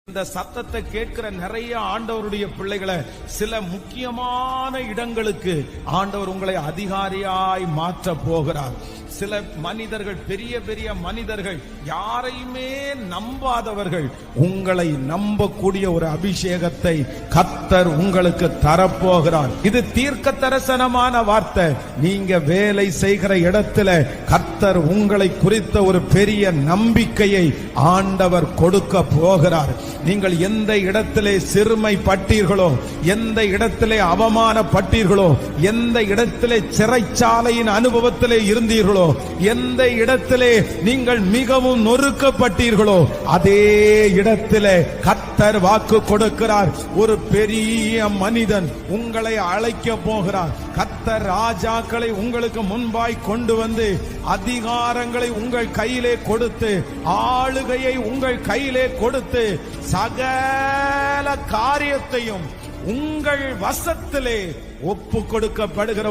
இந்த சத்தத்தை கேட்கிற நிறைய ஆண்டவருடைய பிள்ளைகளை சில முக்கியமான இடங்களுக்கு ஆண்டவர் உங்களை அதிகாரியாய் மாற்ற போகிறார். சில மனிதர்கள், பெரிய பெரிய மனிதர்கள், யாரையுமே நம்பாதவர்கள், உங்களை நம்பக்கூடிய ஒரு அபிஷேகத்தை கர்த்தர் உங்களுக்கு தரப்போகிறார். இது தீர்க்க தரிசனமான வார்த்தை. நீங்க வேலை செய்கிற இடத்துல கர்த்தர் உங்களை குறித்த ஒரு பெரிய நம்பிக்கையை ஆண்டவர் கொடுக்க போகிறார். நீங்கள் எந்த இடத்திலே சிறுமைப்பட்டீர்களோ, எந்த இடத்திலே அவமானப்பட்டீர்களோ, எந்த இடத்திலே சிறைச்சாலையின் அனுபவத்திலே இருந்தீர்களோ, எந்த இடத்திலே நீங்கள் மிகவும் நொறுக்கப்பட்டீர்களோ, அதே இடத்திலே கர்த்தர் வாக்கு கொடுக்கிறார். ஒரு பெரிய மனிதன் உங்களை அழைக்க போகிறார். கர்த்தர் ராஜாக்களை உங்களுக்கு முன்பாய் கொண்டு வந்து அதிகாரங்களை உங்கள் கையிலே கொடுத்து, ஆளுகையை உங்கள் கையிலே கொடுத்து, சகல காரியத்தையும் உங்கள் வசத்திலே ஒப்பு கொடுக்கப்படுகிற